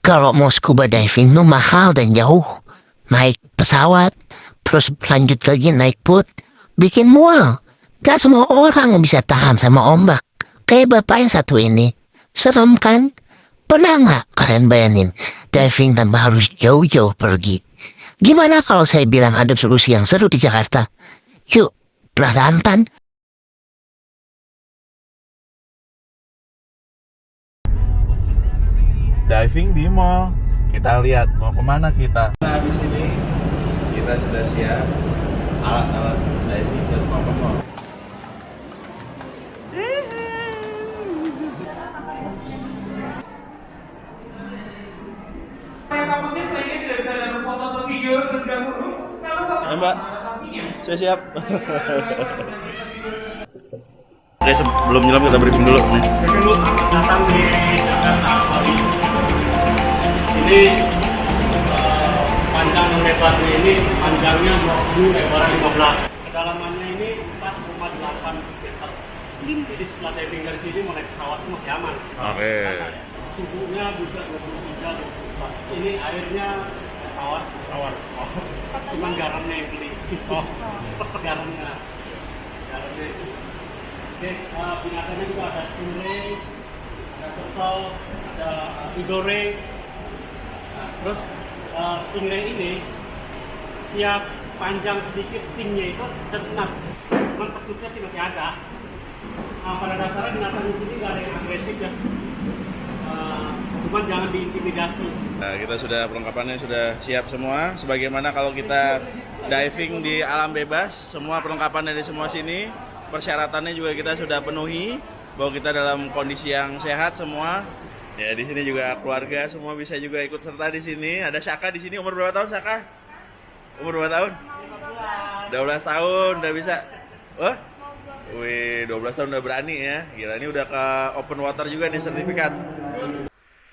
Kalau mau scuba diving tuh mahal dan jauh. Naik pesawat, terus lanjut lagi naik boat, bikin mual. Gak semua orang bisa tahan sama ombak. Kayak bapak yang satu ini. Serem kan? Pernah nggak kalian bayangin diving tanpa harus jauh-jauh pergi? Gimana kalau saya bilang ada solusi yang seru di Jakarta? Yuk, penasaran kan? Diving di mall. Kita lihat mau kemana kita. Nah, di sini kita sudah siap alat-alat diving dan mau ke mall. Mbak, saya siap. Oke, sebelum nyelam kita briefing dulu nih. Datang di Jakarta Aquarium. Ini panjang dan lebarnya ini panjangnya 20, lebarnya 15. Kedalamannya ini 4,8 meter. Jadi setelah diving dari sini mau naik pesawat itu masih aman. Oke. Suhunya bisa 23, 24. Ini airnya tawar. Cuman garamnya yang beli. Garamnya. Oke, binatangnya juga ada stingray, ada turtle, ada eagle ray. Nah, terus stingray ini tiap panjang sedikit stingnya itu tersengat. Cuman pecutnya sih masih ada. Pada dasarnya binatang di sini nggak ada yang agresif ya. Cuman jangan diintimidasi. Nah, kita sudah perlengkapannya sudah siap semua. Sebagaimana kalau kita diving di alam bebas, semua perlengkapannya di semua sini. Persyaratannya juga kita sudah penuhi, bahwa kita dalam kondisi yang sehat semua. Ya, di sini juga keluarga semua bisa juga ikut serta di sini. Ada Saka di sini, umur berapa tahun Saka? Umur berapa tahun? 12 tahun udah bisa. Wah? Wih, 12 tahun udah berani ya. Gila, ini udah ke open water juga nih sertifikat.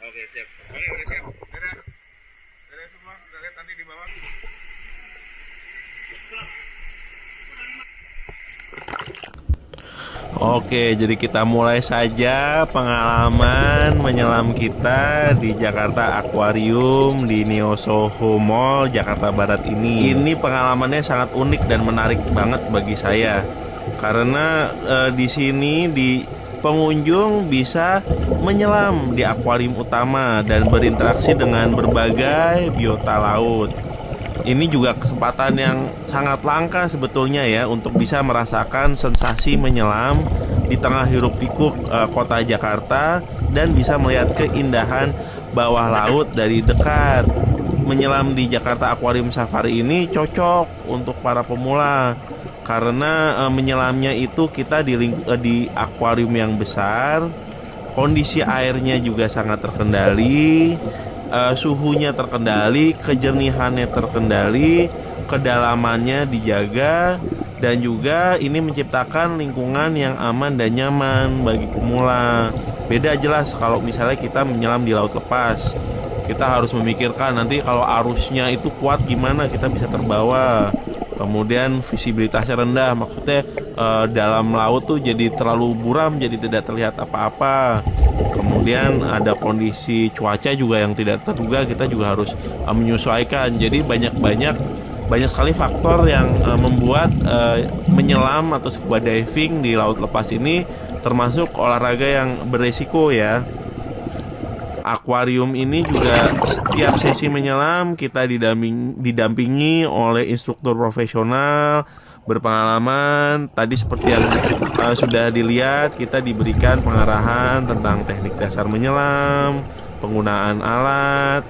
Oke, siap. Oke, udah siap. Dadah semua. Kita lihat nanti di bawah. Oke, jadi kita mulai saja pengalaman menyelam kita di Jakarta Aquarium di Neo Soho Mall Jakarta Barat ini. Ini pengalamannya sangat unik dan menarik banget bagi saya. Karena di sini pengunjung bisa menyelam di akuarium utama dan berinteraksi dengan berbagai biota laut. Ini juga kesempatan yang sangat langka sebetulnya ya untuk bisa merasakan sensasi menyelam di tengah hiruk-pikuk kota Jakarta dan bisa melihat keindahan bawah laut dari dekat. Menyelam di Jakarta Aquarium Safari ini cocok untuk para pemula karena menyelamnya itu kita di akuarium yang besar, kondisi airnya juga sangat terkendali. Suhunya terkendali, kejernihannya terkendali, kedalamannya dijaga, dan juga ini menciptakan lingkungan yang aman dan nyaman bagi pemula. Beda jelas kalau misalnya kita menyelam di laut lepas. Kita harus memikirkan nanti kalau arusnya itu kuat gimana kita bisa terbawa. Kemudian visibilitasnya rendah, maksudnya dalam laut tuh jadi terlalu buram, jadi tidak terlihat apa-apa. Kemudian ada kondisi cuaca juga yang tidak terduga, kita juga harus menyesuaikan. Jadi banyak sekali faktor yang membuat menyelam atau scuba diving di laut lepas ini termasuk olahraga yang beresiko ya. Akuarium ini juga setiap sesi menyelam kita didampingi oleh instruktur profesional berpengalaman. Tadi seperti yang sudah dilihat, kita diberikan pengarahan tentang teknik dasar menyelam, penggunaan alat,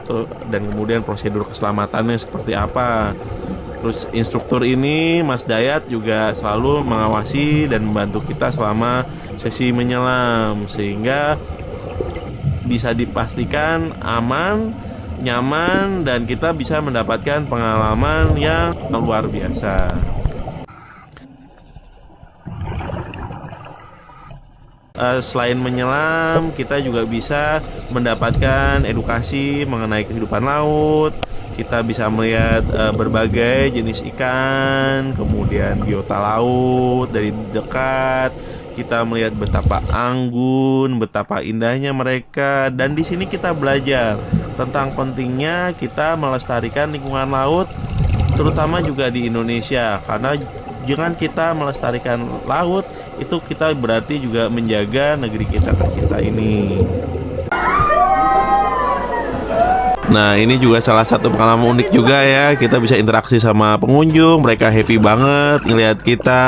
dan kemudian prosedur keselamatannya seperti apa. Terus instruktur ini, Mas Dayat, juga selalu mengawasi dan membantu kita selama sesi menyelam, sehingga bisa dipastikan aman, nyaman, dan kita bisa mendapatkan pengalaman yang luar biasa. Selain menyelam, kita juga bisa mendapatkan edukasi mengenai kehidupan laut. Kita bisa melihat berbagai jenis ikan, kemudian biota laut dari dekat. Kita melihat betapa anggun, betapa indahnya mereka, dan di sini kita belajar tentang pentingnya kita melestarikan lingkungan laut, terutama juga di Indonesia. Karena dengan kita melestarikan laut, itu kita berarti juga menjaga negeri kita tercinta ini. Nah, ini juga salah satu pengalaman unik juga ya. Kita bisa interaksi sama pengunjung, mereka happy banget ngelihat kita.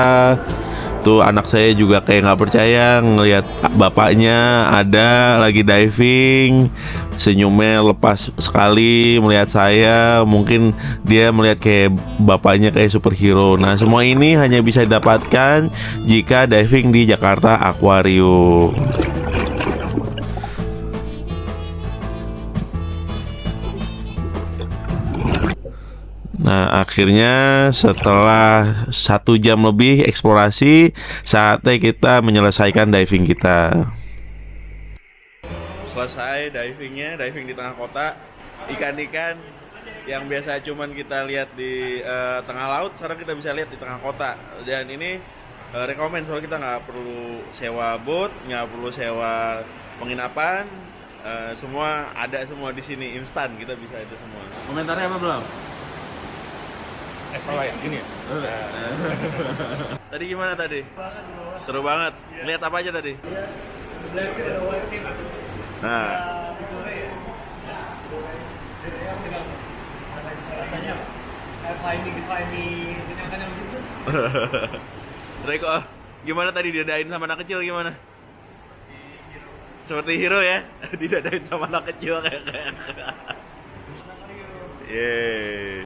Tuh anak saya juga kayak nggak percaya ngelihat bapaknya ada lagi diving, senyumnya lepas sekali melihat saya. Mungkin dia melihat kayak bapaknya kayak superhero. Nah, semua ini hanya bisa didapatkan jika diving di Jakarta Aquarium. Nah, akhirnya setelah 1 jam lebih eksplorasi, saatnya kita menyelesaikan diving kita. Selesai divingnya, diving di tengah kota. Ikan-ikan yang biasa cuman kita lihat di tengah laut, sekarang kita bisa lihat di tengah kota. Dan ini rekomen, soalnya kita nggak perlu sewa boat, nggak perlu sewa penginapan. Semua ada semua di sini, instan, kita bisa itu semua. Komentarnya apa belum? Salah ya, gini ya. Tadi gimana tadi? Seru banget. Lihat apa aja tadi? Nah, Reko, gimana tadi didadain sama anak kecil gimana? Seperti hero ya, didadain sama anak kecil kayak. Yeay.